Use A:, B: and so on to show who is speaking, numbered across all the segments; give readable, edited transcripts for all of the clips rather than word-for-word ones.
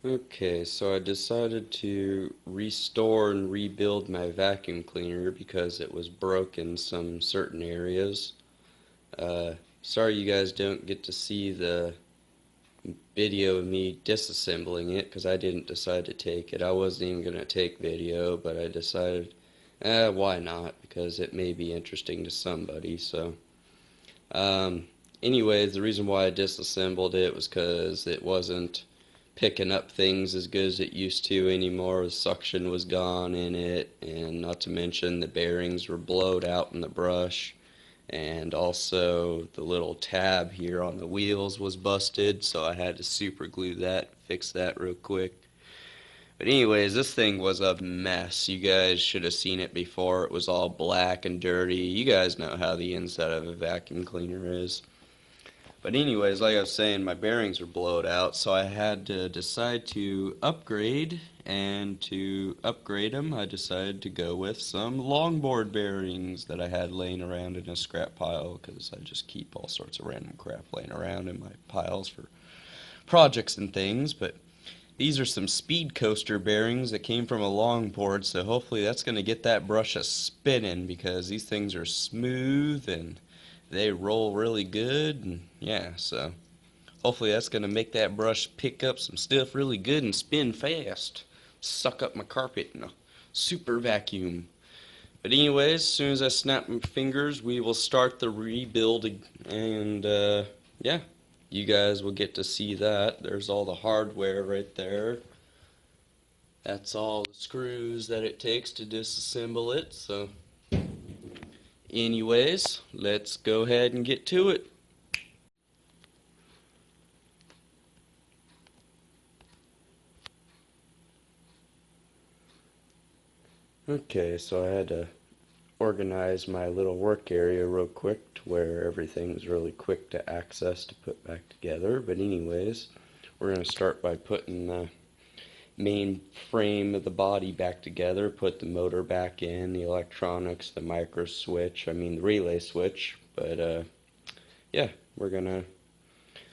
A: Okay, so I decided to restore and rebuild my vacuum cleaner because it was broken in some certain areas. Uh, Sorry you guys don't get to see the video of me disassembling it because I didn't decide to take it. I wasn't even going to take video, but I decided, why not? Because it may be interesting to somebody. So, um, anyways, the reason why I disassembled it was because it wasn't picking up things as good as it used to anymore. The suction was gone in it, and not to mention the bearings were blowed out in the brush. And also the little tab here on the wheels was busted, so I had to super glue that, fix that real quick. But anyways, this thing was a mess. You guys should have seen it before. It was all black and dirty. You guys know how the inside of a vacuum cleaner is. But anyways, like I was saying, my bearings were blowed out, so I had to decide to upgrade, and to upgrade them, I decided to go with some longboard bearings that I had laying around in a scrap pile, because I just keep all sorts of random crap laying around in my piles for projects and things. But these are some speed coaster bearings that came from a longboard, so hopefully that's going to get that brush a spinning, because these things are smooth and they roll really good, and yeah, so hopefully that's going to make that brush pick up some stuff really good and spin fast. Suck up my carpet in a super vacuum. But anyways, as soon as I snap my fingers, we will start the rebuild, and yeah, you guys will get to see that. There's all the hardware right there. That's all the screws that it takes to disassemble it. So anyways, let's go ahead and get to it. Okay, so I had to organize my little work area real quick to where everything's really quick to access to put back together. But anyways, we're going to start by putting the main frame of the body back together, put the motor back in, the electronics, the micro switch, the relay switch. But yeah, we're going to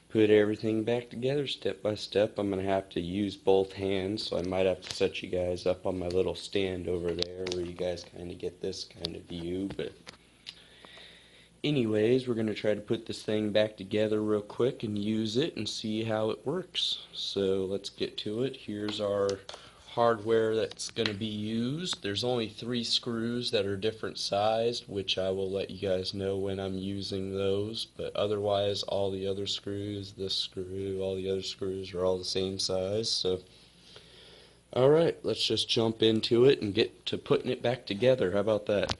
A: put everything back together step by step. I'm going to have to use both hands, so I might have to set you guys up on my little stand over there where you guys kind of get this kind of view. But anyways, we're going to try to put this thing back together real quick and use it and see how it works. So let's get to it. Here's our hardware that's going to be used. There's only 3 screws that are different sized, which I will let you guys know when I'm using those. But otherwise, all the other screws, this screw, all the other screws are all the same size. So alright, let's just jump into it and get to putting it back together. How about that?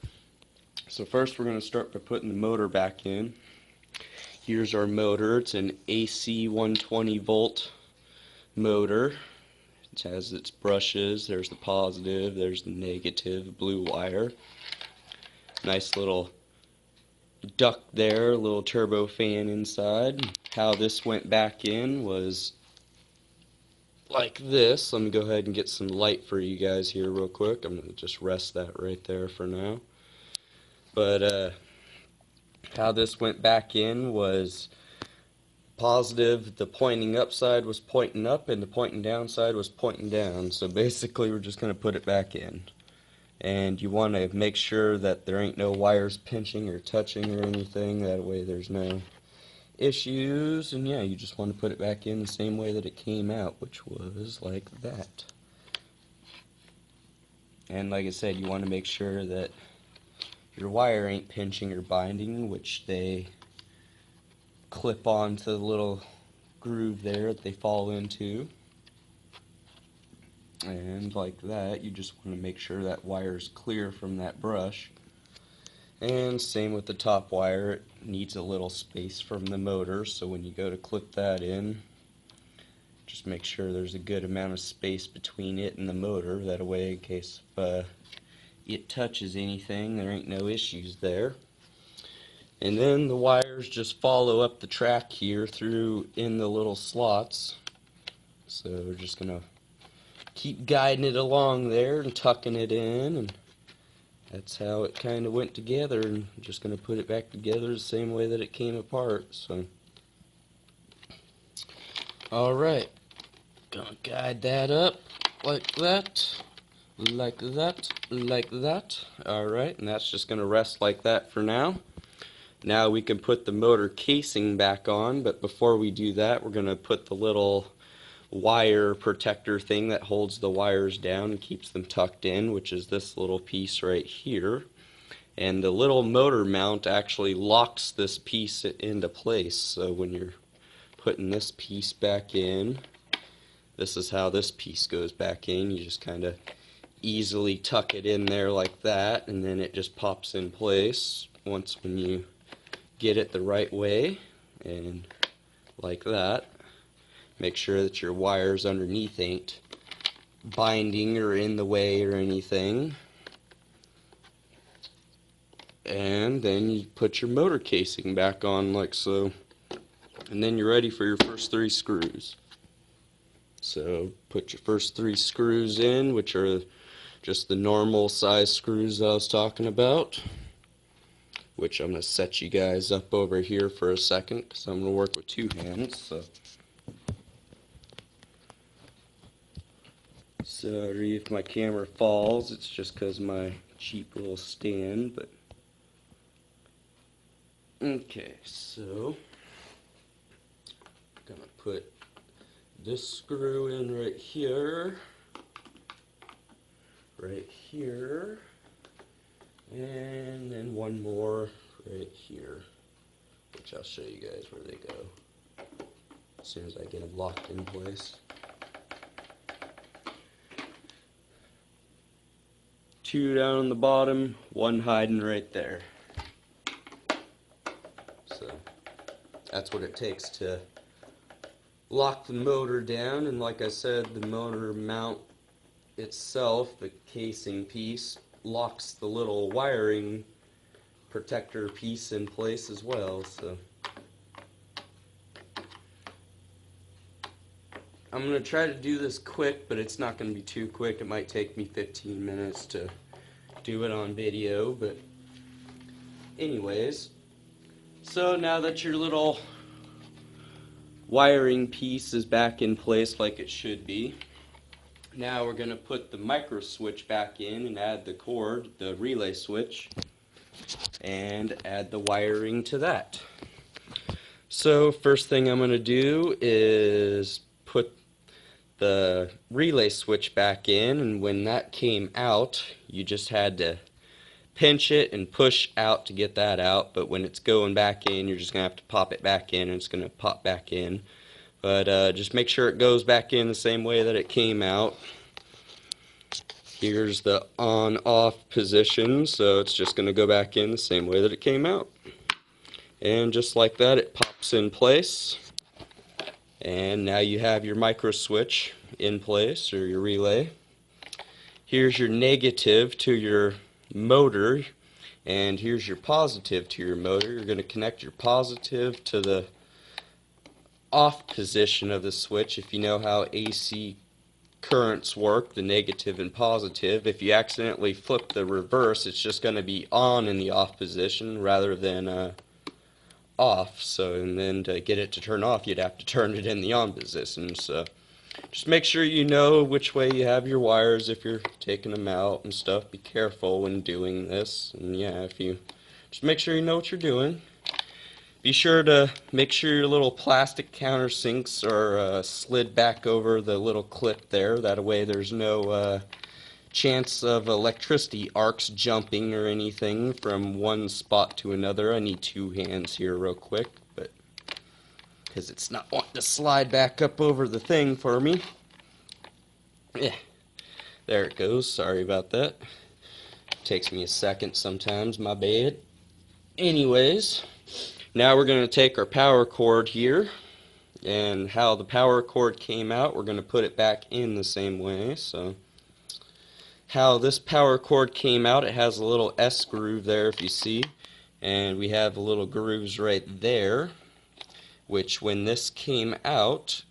A: So first we're going to start by putting the motor back in. Here's our motor. It's an AC 120 volt motor. It has its brushes. There's the positive, there's the negative, blue wire. Nice little duct there, a little turbo fan inside. How this went back in was like this. Let me go ahead and get some light for you guys here real quick. I'm going to just rest that right there for now. But how this went back in was positive, the pointing up side was pointing up and the pointing down side was pointing down. So basically we're just going to put it back in. And you want to make sure that there ain't no wires pinching or touching or anything. That way there's no issues. And yeah, you just want to put it back in the same way that it came out, which was like that. And like I said, you want to make sure that your wire ain't pinching or binding, which they clip onto the little groove there that they fall into. And like that, you just want to make sure that wire is clear from that brush. And same with the top wire, it needs a little space from the motor, so when you go to clip that in, just make sure there's a good amount of space between it and the motor. That way, in case it touches anything, there ain't no issues there. And then the wires just follow up the track here through in the little slots. So we're just going to keep guiding it along there and tucking it in, and that's how it kind of went together. And I'm just going to put it back together the same way that it came apart. So alright, Gonna guide that up like that, like that, like that. Alright, and that's just gonna rest like that for now. Now we can put the motor casing back on, but before we do that, we're gonna put the little wire protector thing that holds the wires down and keeps them tucked in, which is this little piece right here. And the little motor mount actually locks this piece into place. So when you're putting this piece back in, this is how this piece goes back in. You just kind of easily tuck it in there like that, and then it just pops in place once when you get it the right way, and like that. Make sure that your wires underneath ain't binding or in the way or anything. And then you put your motor casing back on like so. And then you're ready for your first 3 screws. So put your first 3 screws in, which are just the normal size screws that I was talking about. Which I'm going to set you guys up over here for a second because I'm going to work with 2 hands. Sorry if my camera falls, it's just because my cheap little stand, but okay, so I'm gonna put this screw in right here, and then one more right here, which I'll show you guys where they go as soon as I get them locked in place. 2 down on the bottom, 1 hiding right there. So that's what it takes to lock the motor down, and like I said, the motor mount itself, the casing piece, locks the little wiring protector piece in place as well. So I'm going to try to do this quick, but it's not going to be too quick. It might take me 15 minutes to do it on video, but anyways, so now that your little wiring piece is back in place like it should be, now we're going to put the micro switch back in and add the cord, the relay switch, and add the wiring to that. So first thing I'm going to do is put the relay switch back in, and when that came out, you just had to pinch it and push out to get that out, but when it's going back in, you're just going to have to pop it back in, and it's going to pop back in. But just make sure it goes back in the same way that it came out. Here's the on-off position, so it's just going to go back in the same way that it came out. And just like that, it pops in place. And now you have your micro switch in place, or your relay. Here's your negative to your motor, and here's your positive to your motor. You're going to connect your positive to the off position of the switch. If you know how AC currents work, the negative and positive, if you accidentally flip the reverse, it's just going to be on in the off position rather than off. So, and then to get it to turn off, you'd have to turn it in the on position. So just make sure you know which way you have your wires if you're taking them out and stuff. Be careful when doing this, and yeah, if you just make sure you know what you're doing. Be sure to make sure your little plastic countersinks are slid back over the little clip there. That way there's no chance of electricity arcs jumping or anything from one spot to another. I need 2 hands here real quick, but because it's not wanting to slide back up over the thing for me. Yeah, there it goes. Sorry about that. Takes me a second sometimes, my bad. Anyways, now we're going to take our power cord here, and how the power cord came out, we're going to put it back in the same way. So how this power cord came out, it has a little S groove there if you see, and we have the little grooves right there, which when this came out,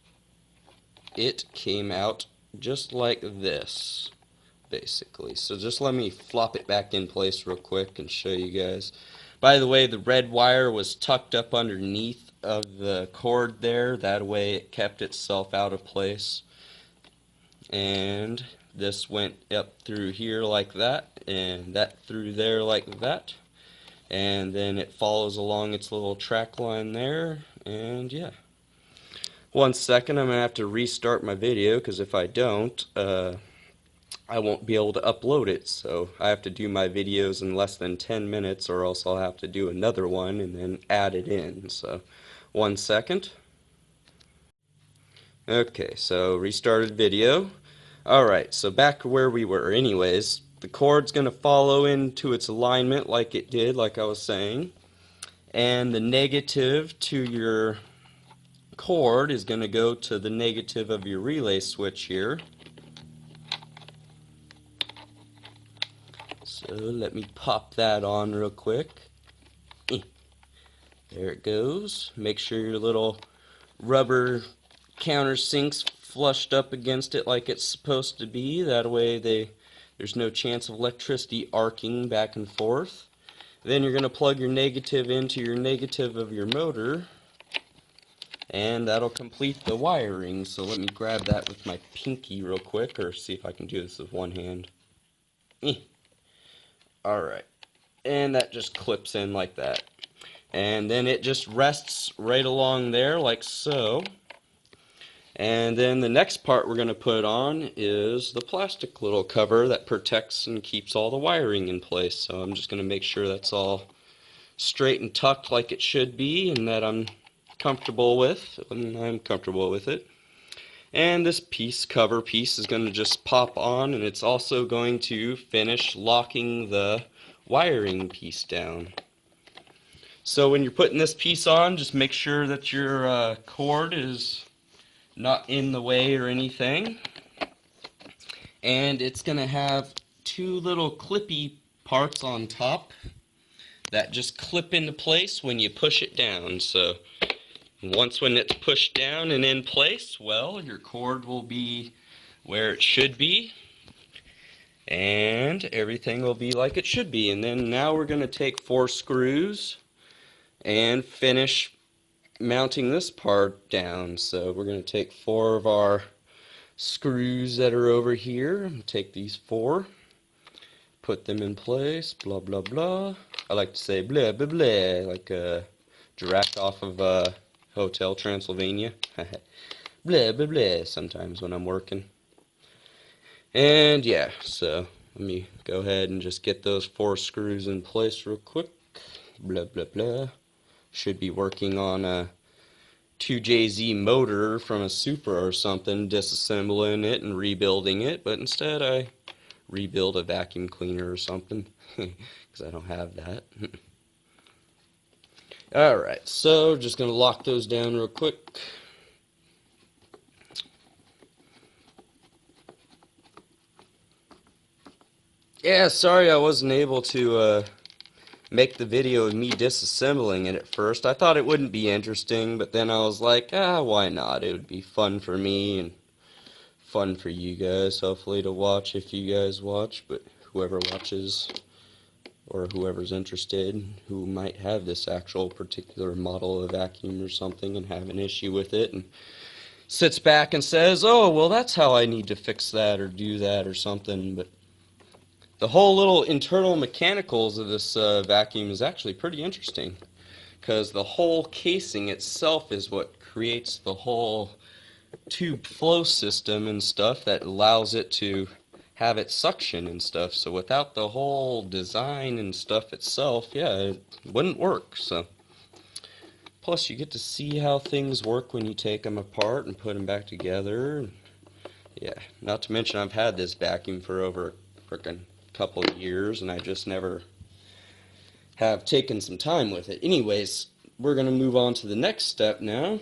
A: it came out just like this, basically. So just let me flop it back in place real quick and show you guys. By the way, the red wire was tucked up underneath of the cord there. That way it kept itself out of place. and this went up through here like that, and that through there like that, and then it follows along its little track line there, and yeah. 1 second, I'm gonna have to restart my video, because if I don't, I won't be able to upload it, so I have to do my videos in less than 10 minutes, or else I'll have to do another one and then add it in. So 1 second. Okay, so restarted video. Alright, so back where we were. Anyways, the cord's going to follow into its alignment like it did, like I was saying. And the negative to your cord is going to go to the negative of your relay switch here. So let me pop that on real quick. There it goes. Make sure your little rubber countersink's flushed up against it like it's supposed to be. That way there's no chance of electricity arcing back and forth. Then you're going to plug your negative into your negative of your motor, and that'll complete the wiring. So let me grab that with my pinky real quick, or see if I can do this with one hand. Alright, and that just clips in like that. And then it just rests right along there like so. And then the next part we're going to put on is the plastic little cover that protects and keeps all the wiring in place. So I'm just going to make sure that's all straight and tucked like it should be, and that I'm comfortable with, and I'm comfortable with it. And this cover piece is going to just pop on, and it's also going to finish locking the wiring piece down. So when you're putting this piece on, just make sure that your cord is not in the way or anything. And it's going to have two little clippy parts on top that just clip into place when you push it down. So when it's pushed down and in place, well, your cord will be where it should be, and everything will be like it should be. And then now we're going to take 4 screws and finish mounting this part down. So we're going to take 4 of our screws that are over here, take these 4, put them in place, blah blah blah. I like to say blah blah blah, like a giraffe off of Hotel Transylvania. Blah blah blah sometimes when I'm working. And yeah, so let me go ahead and just get those 4 screws in place real quick. Blah blah blah. Should be working on a 2JZ motor from a Supra or something, disassembling it and rebuilding it, but instead I rebuild a vacuum cleaner or something, because I don't have that. Alright, so just going to lock those down real quick. Yeah, sorry I wasn't able to make the video of me disassembling it at first. I thought it wouldn't be interesting, but then I was like, why not? It would be fun for me and fun for you guys, hopefully, to watch if you guys watch. But whoever watches, or whoever's interested, who might have this actual particular model of vacuum or something and have an issue with it, and sits back and says, oh, well, that's how I need to fix that or do that or something. But the whole little internal mechanicals of this vacuum is actually pretty interesting, because the whole casing itself is what creates the whole tube flow system and stuff that allows it to have its suction and stuff. So without the whole design and stuff itself, yeah, it wouldn't work. So plus you get to see how things work when you take them apart and put them back together. Yeah, not to mention I've had this vacuum for over a frickin' couple of years, and I just never have taken some time with it. Anyways, we're going to move on to the next step now,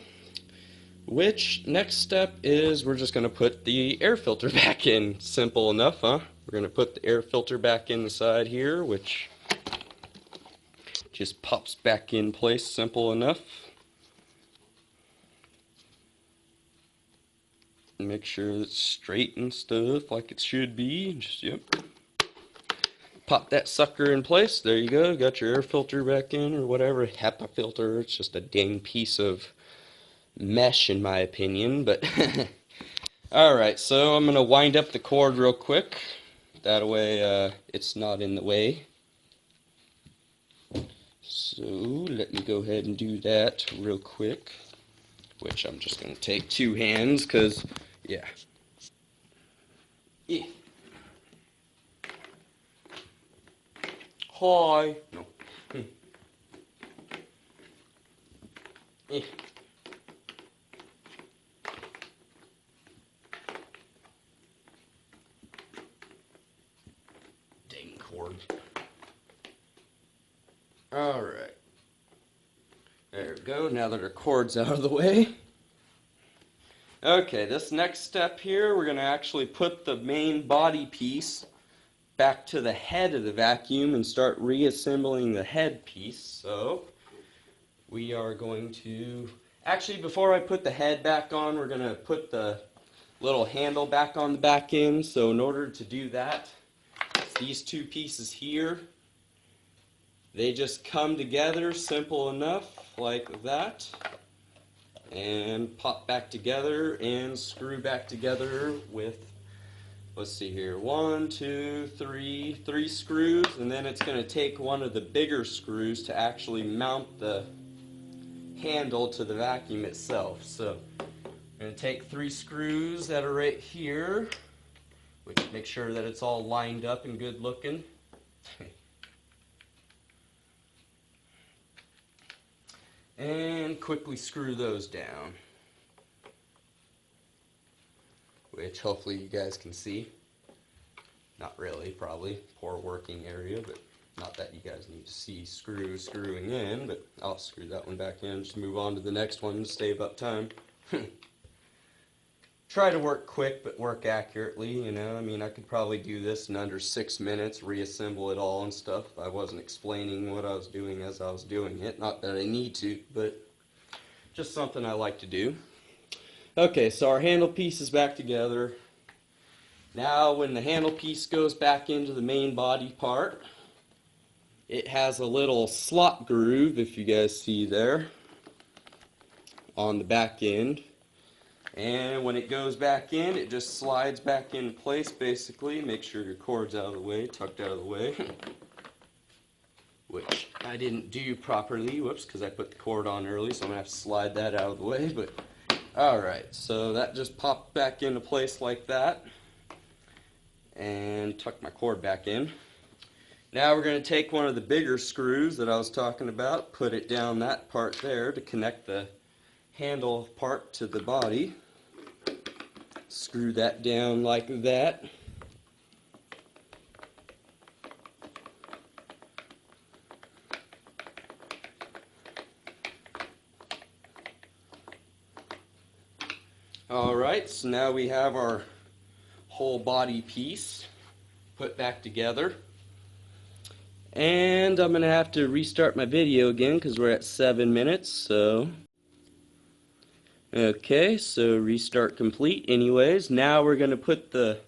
A: which next step is we're just going to put the air filter back in. Simple enough, huh? We're going to put the air filter back in the side here, which just pops back in place. Simple enough. Make sure it's straight and stuff like it should be. Just, yep. Pop that sucker in place. There you go. Got your air filter back in, or whatever. HEPA filter. It's just a dang piece of mesh in my opinion, but Alright, so I'm going to wind up the cord real quick. That way it's not in the way. So let me go ahead and do that real quick. Which I'm just going to take 2 hands because, yeah. Hi. No. Dang cord. Alright. There we go, now that our cord's out of the way. Okay, this next step here, we're going to actually put the main body piece back to the head of the vacuum and start reassembling the head piece. So, we are going to... Actually, before I put the head back on, we're going to put the little handle back on the back end. So in order to do that, these 2 pieces here, they just come together, simple enough, like that, and pop back together and screw back together with, let's see here, 1, 2, 3 screws, and then it's going to take one of the bigger screws to actually mount the handle to the vacuum itself. So I'm going to take 3 screws that are right here, which make sure that it's all lined up and good looking. And quickly screw those down, which hopefully you guys can see. Not really, probably. Poor working area, but not that you guys need to see screwing in, but I'll screw that one back in. Just move on to the next one to save up time. Try to work quick, but work accurately, you know. I mean, I could probably do this in under 6 minutes, reassemble it all and stuff. I wasn't explaining what I was doing as I was doing it. Not that I need to, but just something I like to do. Okay, so our handle piece is back together. Now, when the handle piece goes back into the main body part, it has a little slot groove, if you guys see there, on the back end. And when it goes back in, it just slides back into place, basically. Make sure your cord's out of the way, tucked out of the way. Which I didn't do properly, whoops, because I put the cord on early, so I'm going to have to slide that out of the way. But alright, so that just popped back into place like that. And tuck my cord back in. Now we're going to take one of the bigger screws that I was talking about, put it down that part there to connect the handle part to the body. Screw that down like that. Alright, so now we have our whole body piece put back together. And I'm going to have to restart my video again because we're at 7 minutes, so... Okay, so restart complete. Anyways, now we're going to put the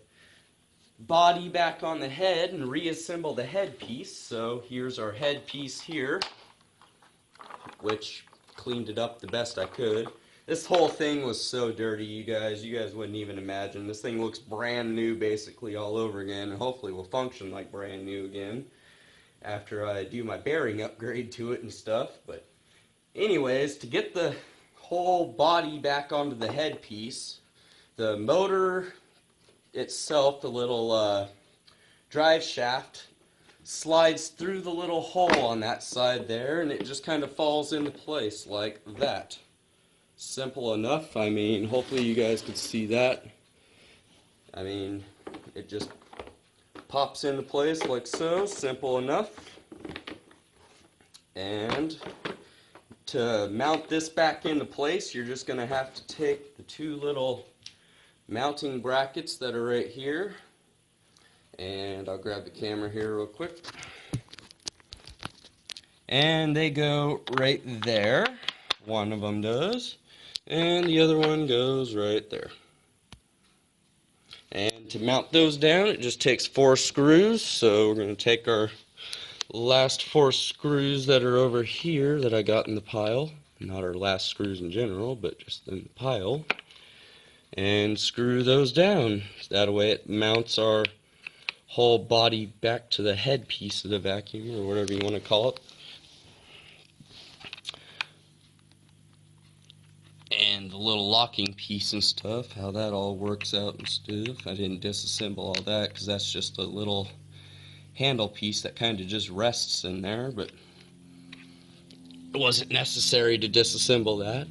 A: body back on the head and reassemble the head piece. So here's our head piece here, which cleaned it up the best I could. This whole thing was so dirty, you guys wouldn't even imagine. This thing looks brand new basically all over again, and hopefully will function like brand new again after I do my bearing upgrade to it and stuff. But anyways, to get the whole body back onto the head piece, the motor itself, the little drive shaft, slides through the little hole on that side there, and it just kind of falls into place like that. Simple enough. I mean, hopefully you guys could see that. I mean, it just pops into place like so. Simple enough. And to mount this back into place, you're just going to have to take the 2 little mounting brackets that are right here. And I'll grab the camera here real quick. And they go right there. One of them does. And the other one goes right there. And to mount those down, it just takes 4 screws. So we're going to take our last 4 screws that are over here that I got in the pile. Not our last screws in general, but just in the pile. and screw those down. That way it mounts our whole body back to the head piece of the vacuum, or whatever you want to call it. And the little locking piece and stuff, how that all works out and stuff. I didn't disassemble all that because that's just a little handle piece that kind of just rests in there, but it wasn't necessary to disassemble that.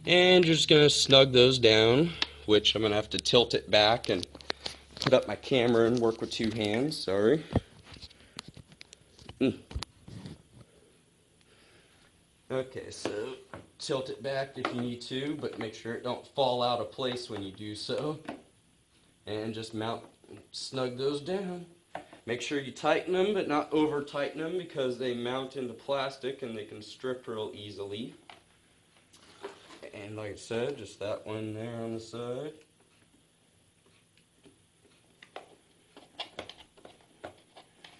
A: And you're just going to snug those down, which I'm going to have to tilt it back and put up my camera and work with two hands. Sorry. Okay, so tilt it back if you need to, but make sure it don't fall out of place when you do so. And just snug those down. Make sure you tighten them, but not over tighten them, because they mount into plastic and they can strip real easily. And like I said, just that one there on the side.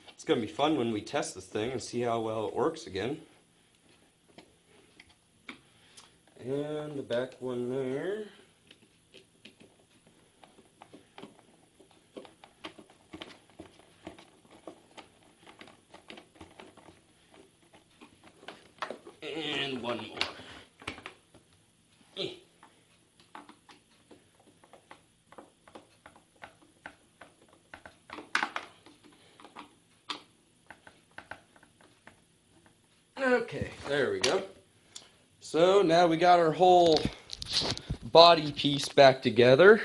A: It's going to be fun when we test this thing and see how well it works again. And the back one there. And one more. Okay, there we go. So now we got our whole body piece back together.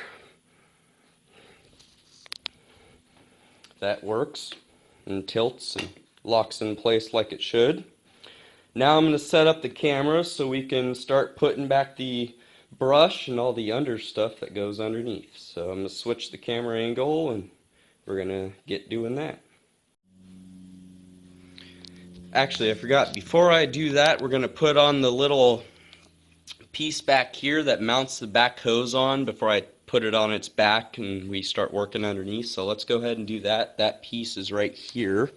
A: That works and tilts and locks in place like it should. Now I'm going to set up the camera so we can start putting back the brush and all the under stuff that goes underneath. So I'm going to switch the camera angle and we're going to get doing that. Actually, I forgot, before I do that, we're going to put on the little piece back here that mounts the back hose on before I put it on its back and we start working underneath. So let's go ahead and do that. That piece is right here.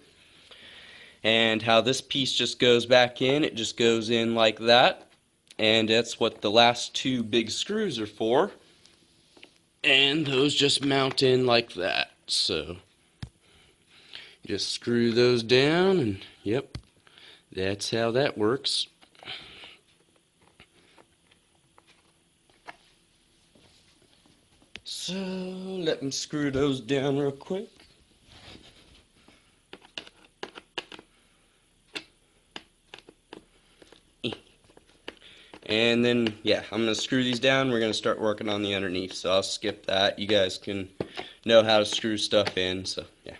A: And how this piece just goes back in, it just goes in like that. And that's what the last two big screws are for. And those just mount in like that. So just screw those down and yep, that's how that works. So let me screw those down real quick. And then, yeah, I'm going to screw these down. We're going to start working on the underneath. So I'll skip that. You guys can know how to screw stuff in. So, yeah.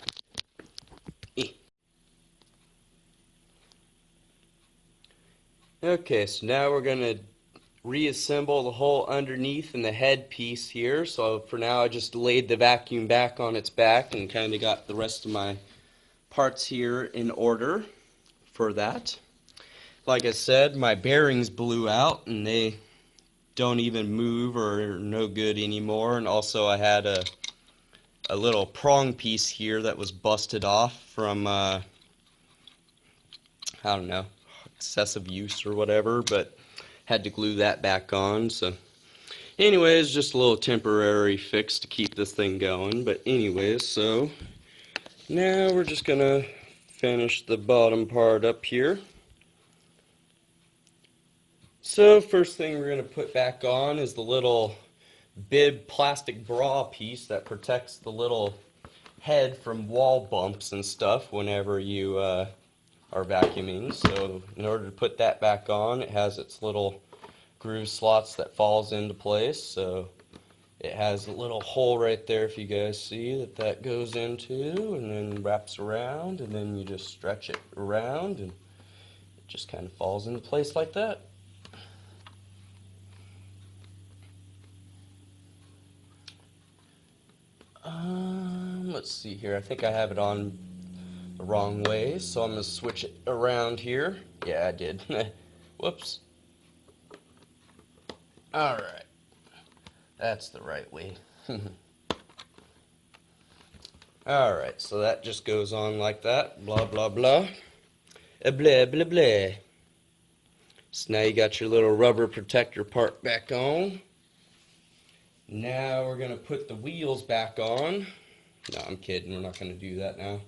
A: Okay, so now we're going to reassemble the whole underneath and the head piece here. So for now, I just laid the vacuum back on its back and kind of got the rest of my parts here in order for that. Like I said, my bearings blew out and they don't even move or are no good anymore. And also I had a little prong piece here that was busted off from, I don't know, excessive use or whatever, but had to glue that back on. So anyways, just a little temporary fix to keep this thing going. But anyways, so now we're just gonna finish the bottom part up here. So first thing we're going to put back on is the little bib plastic bra piece that protects the little head from wall bumps and stuff whenever you are vacuuming. So in order to put that back on, it has its little groove slots that falls into place. So it has a little hole right there, if you guys see, that goes into and then wraps around, and then you just stretch it around and it just kind of falls into place like that. Let's see here. I think I have it on the wrong way, so I'm going to switch it around here. Yeah, I did. Whoops. Alright. That's the right way. Alright, so that just goes on like that. Blah, blah, blah. Blah, blah, blah. So now you got your little rubber protector part back on. Now we're going to put the wheels back on. No, I'm kidding. We're not going to do that now.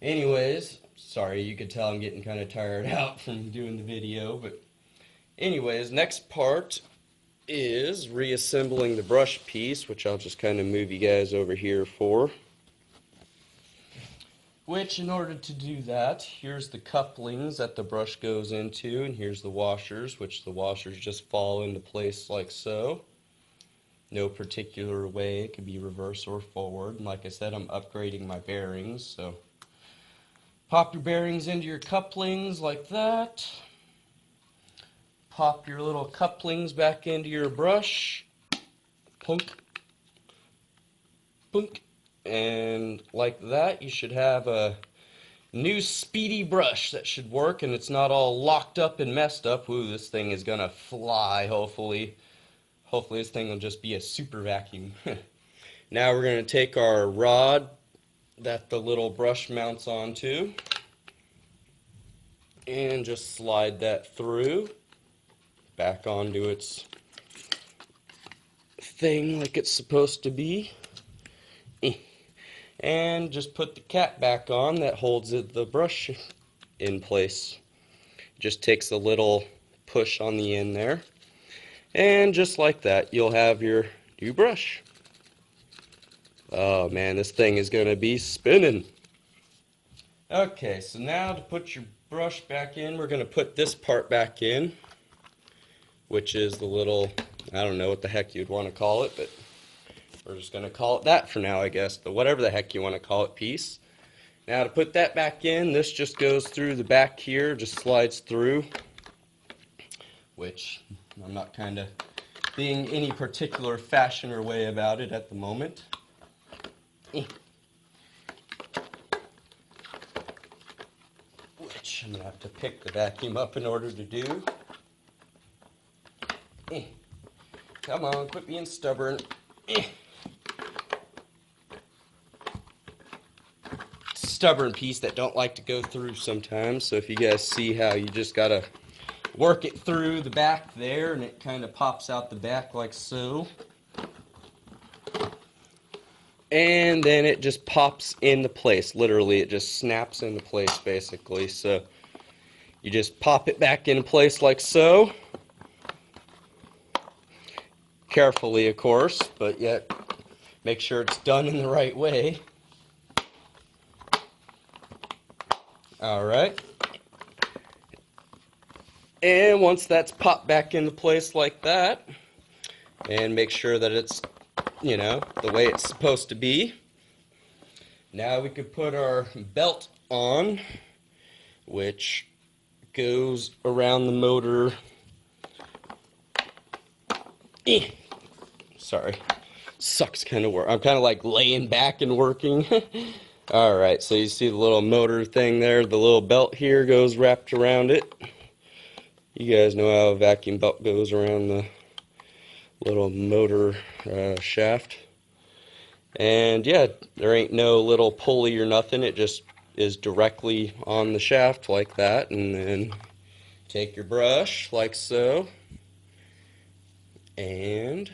A: Anyways, sorry, you could tell I'm getting kind of tired out from doing the video, but anyways, next part is reassembling the brush piece, which I'll just kind of move you guys over here for. Which, in order to do that, here's the couplings that the brush goes into, and here's the washers, which the washers just fall into place like so. No particular way, it could be reverse or forward. And like I said, I'm upgrading my bearings, so pop your bearings into your couplings like that. Pop your little couplings back into your brush. Plunk. Plunk. And like that, you should have a new speedy brush that should work, and it's not all locked up and messed up. Ooh, this thing is gonna fly, hopefully. Hopefully this thing will just be a super vacuum. Now we're gonna take our rod that the little brush mounts onto and just slide that through back onto its thing like it's supposed to be. And just put the cap back on that holds the brush in place. Just takes a little push on the end there. And just like that, you'll have your new brush. Oh man, this thing is going to be spinning. Okay, so now to put your brush back in, we're going to put this part back in, which is the little, I don't know what the heck you'd want to call it, but we're just going to call it that for now, I guess. The whatever the heck you want to call it piece. Now to put that back in, this just goes through the back here, just slides through, which I'm not kind of being any particular fashion or way about it at the moment. Which I'm going to have to pick the vacuum up in order to do. Come on, quit being stubborn. Stubborn piece that don't like to go through sometimes, so if you guys see how you just got to work it through the back there, and it kind of pops out the back like so. And then it just pops into place. Literally, it just snaps into place, basically. So you just pop it back into place like so. Carefully, of course, but yet make sure it's done in the right way. Alright. And once that's popped back into place like that, and make sure that it's, you know, the way it's supposed to be, now we could put our belt on, which goes around the motor. Sorry, sucks kind of work. I'm kind of like laying back and working. Alright, so you see the little motor thing there, the little belt here goes wrapped around it. You guys know how a vacuum belt goes around the little motor shaft. And yeah, there ain't no little pulley or nothing, it just is directly on the shaft like that. And then take your brush like so, and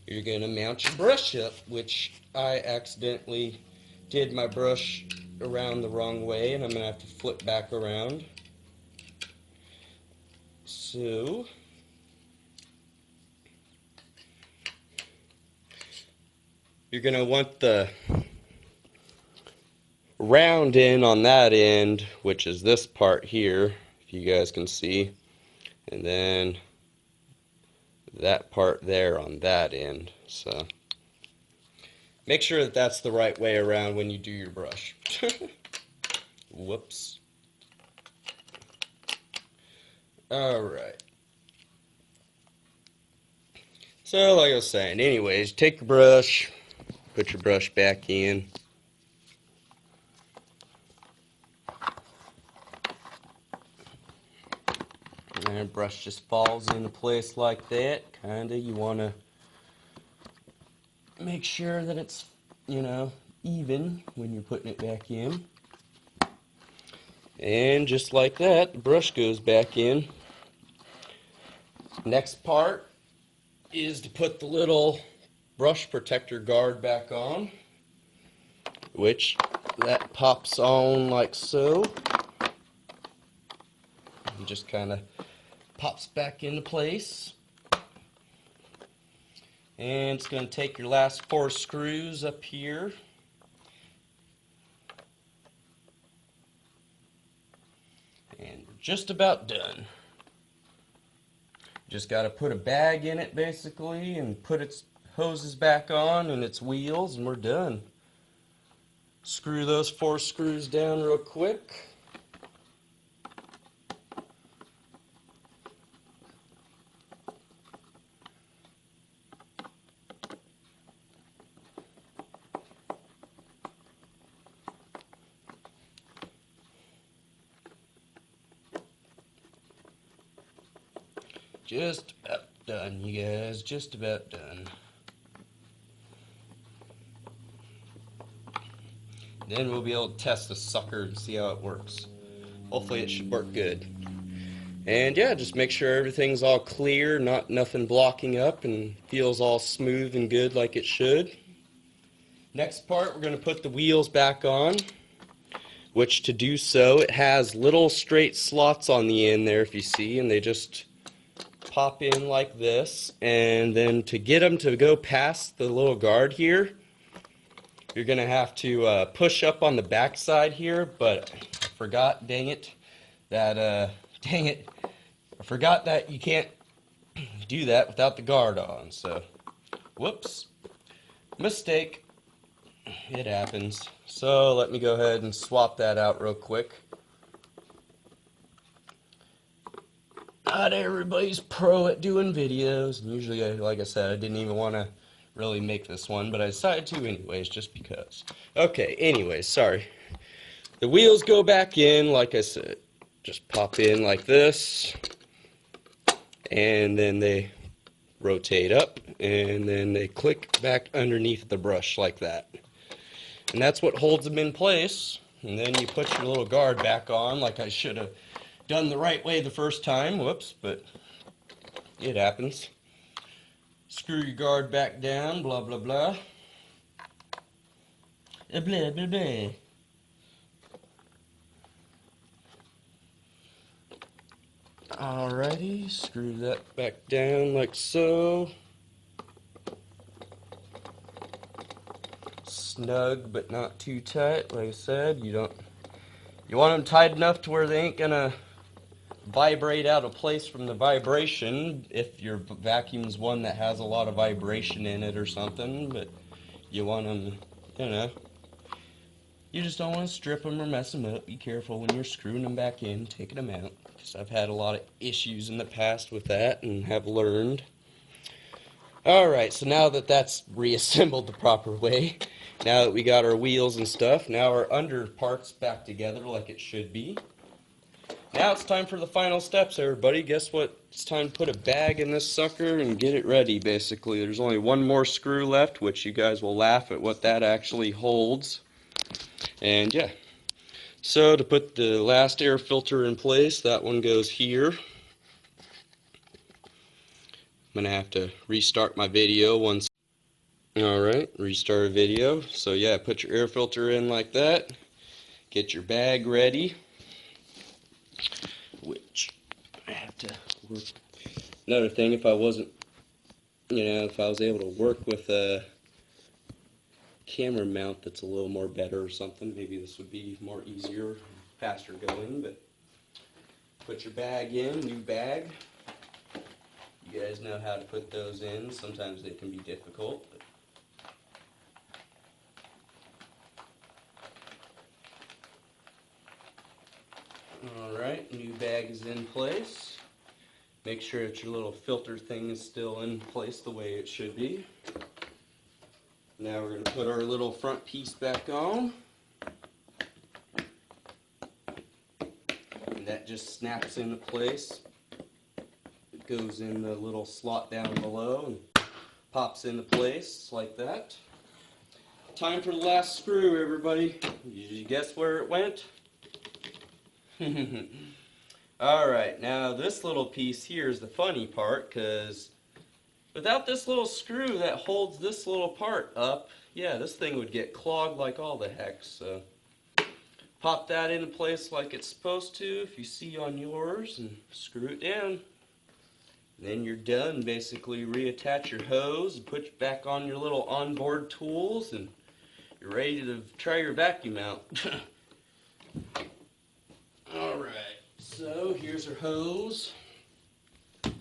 A: you're going to mount your brush up, which I accidentally did my brush around the wrong way, and I'm going to have to flip back around. So you're going to want the round end on that end, which is this part here, if you guys can see, and then that part there on that end. So make sure that that's the right way around when you do your brush. Whoops. Alright. So like I was saying, anyways, take your brush, put your brush back in. And brush just falls into place like that. Kinda, you want to make sure that it's, you know, even when you're putting it back in. And just like that, the brush goes back in. Next part is to put the little brush protector guard back on, which that pops on like so. And just kind of pops back into place. And it's going to take your last 4 screws up here. And we're just about done. Just got to put a bag in it basically and put its hoses back on and its wheels, and we're done. Screw those 4 screws down real quick. Just about done, you guys. Just about done. Then we'll be able to test this sucker and see how it works. Hopefully it should work good. And yeah, just make sure everything's all clear, nothing blocking up, and feels all smooth and good like it should. Next part, we're going to put the wheels back on, which to do so, it has little straight slots on the end there if you see, and they just pop in like this. And then to get them to go past the little guard here, you're going to have to push up on the back side here, but I forgot, dang it, I forgot that you can't do that without the guard on, so whoops, mistake, it happens. So let me go ahead and swap that out real quick. Not everybody's pro at doing videos, and usually, like I said, I didn't even want to really make this one, but I decided to anyways, just because. Okay, anyways, sorry. The wheels go back in, like I said, just pop in like this, and then they rotate up, and then they click back underneath the brush like that. And that's what holds them in place. And then you put your little guard back on, like I should have done the right way the first time. Whoops, but it happens. Screw your guard back down, blah, blah, blah. Blah, blah, blah. Alrighty, screw that back down like so. Snug, but not too tight. Like I said, you want them tight enough to where they ain't gonna vibrate out of place from the vibration if your vacuum's one that has a lot of vibration in it or something, but you want them, you just don't want to strip them or mess them up. Be careful when you're screwing them back in, taking them out, because I've had a lot of issues in the past with that and have learned. Alright, so now that that's reassembled the proper way, now that we got our wheels and stuff, now our under parts back together like it should be. Now it's time for the final steps, everybody. Guess what? It's time to put a bag in this sucker and get it ready, basically. There's only one more screw left, which you guys will laugh at what that actually holds. And yeah. So to put the last air filter in place, that one goes here. I'm going to have to restart my video once. Alright, restart video. So yeah, put your air filter in like that. Get your bag ready. Which I have to work. Another thing, if I wasn't, if I was able to work with a camera mount that's a little more better or something, maybe this would be more easier, faster going. But put your bag in, new bag. You guys know how to put those in. Sometimes they can be difficult. But alright, new bag is in place. Make sure that your little filter thing is still in place the way it should be. Now we're going to put our little front piece back on. And that just snaps into place. It goes in the little slot down below and pops into place like that. Time for the last screw, everybody. Did you guess where it went? Alright, now this little piece here is the funny part, because Without this little screw that holds this little part up, yeah, this thing would get clogged like all the heck. So pop that into place like it's supposed to if you see on yours and screw it down. Then you're done. Basically reattach your hose and put it back on your little onboard tools and you're ready to try your vacuum out. Alright, so here's our hose. I'm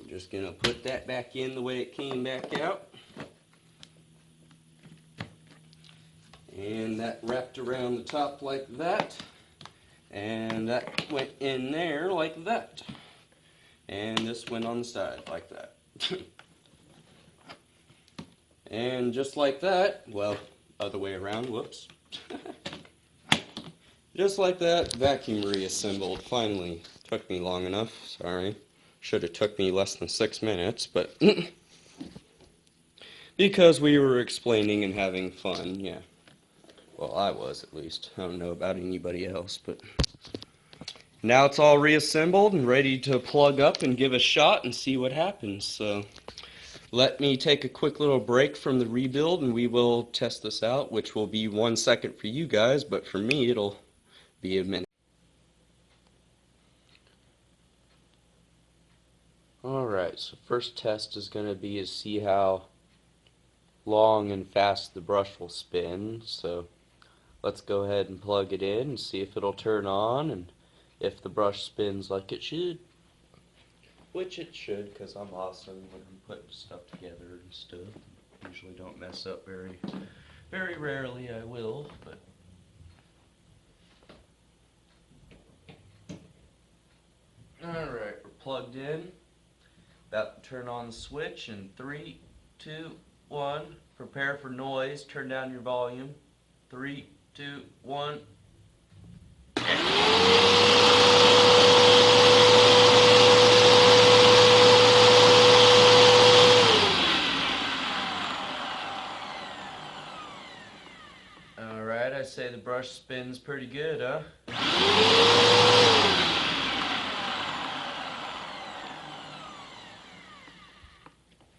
A: just going to put that back in the way it came back out. And that wrapped around the top like that. And that went in there like that. And this went on the side like that. And just like that, well, other way around, whoops. Just like that, vacuum reassembled. Finally, took me long enough, sorry. Should have took me less than 6 minutes, but because we were explaining and having fun, yeah. Well, I was at least. I don't know about anybody else, but now it's all reassembled and ready to plug up and give a shot and see what happens. So let me take a quick little break from the rebuild and we will test this out, which will be 1 second for you guys, but for me it'll be a minute. Alright, so first test is going to be to see how long and fast the brush will spin. So let's go ahead and plug it in and see if it'll turn on and if the brush spins like it should. Which it should, because I'm awesome when I'm putting stuff together and stuff. Usually don't mess up very rarely I will, but alright, we're plugged in. About to turn on the switch in 3, 2, 1. Prepare for noise. Turn down your volume. 3, 2, 1. Alright, I say the brush spins pretty good, huh?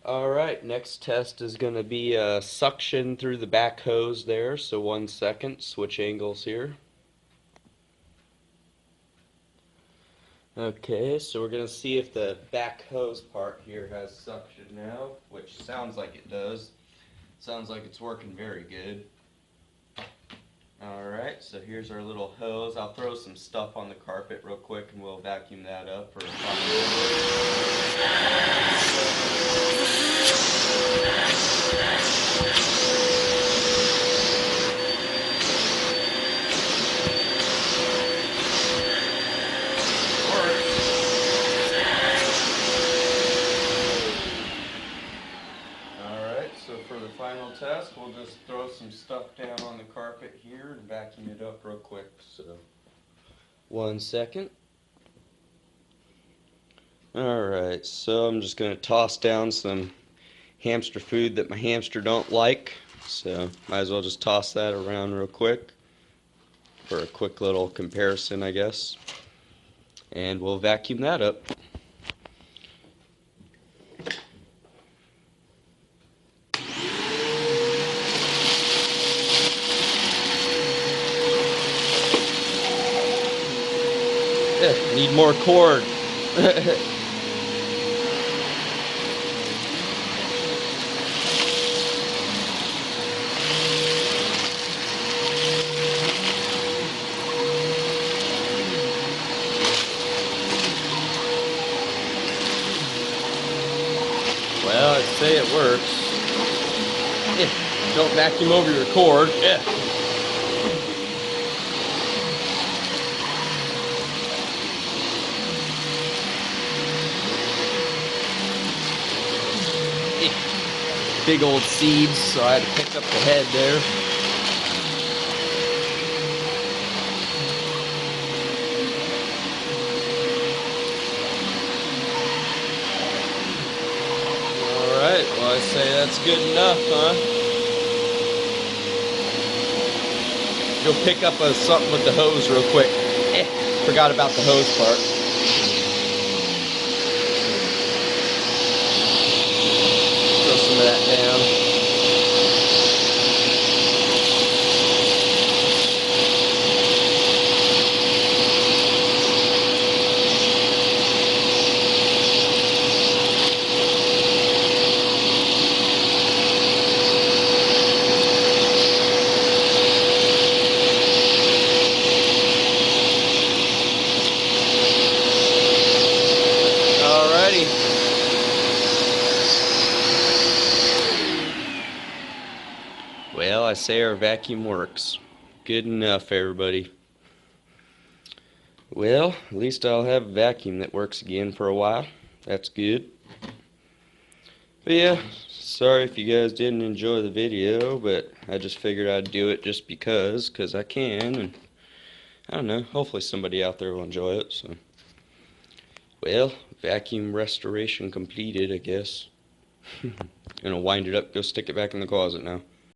A: Alright, next test is going to be suction through the back hose there, so 1 second, switch angles here. Okay, so we're going to see if the back hose part here has suction now, which sounds like it does. Sounds like it's working very good. Alright, so here's our little hose. I'll throw some stuff on the carpet real quick and we'll vacuum that up for a final test, we'll just throw some stuff down on the carpet here and vacuum it up real quick. So 1 second. Alright, so I'm just going to toss down some hamster food that my hamster don't like. So might as well just toss that around real quick for a quick little comparison, I guess. And we'll vacuum that up. Need more cord. Well, I'd say it works. Don't vacuum over your cord. Big old seeds, so I had to pick up the head there. Alright, well I say that's good enough, huh? Go pick up something with the hose real quick. Forgot about the hose part. say our vacuum works. Good enough, everybody. Well, at least I'll have a vacuum that works again for a while. That's good. But yeah, sorry if you guys didn't enjoy the video, but I just figured I'd do it just because I can, and I don't know, hopefully somebody out there will enjoy it. So, well, vacuum restoration completed, I guess. Gonna wind it up, go stick it back in the closet now.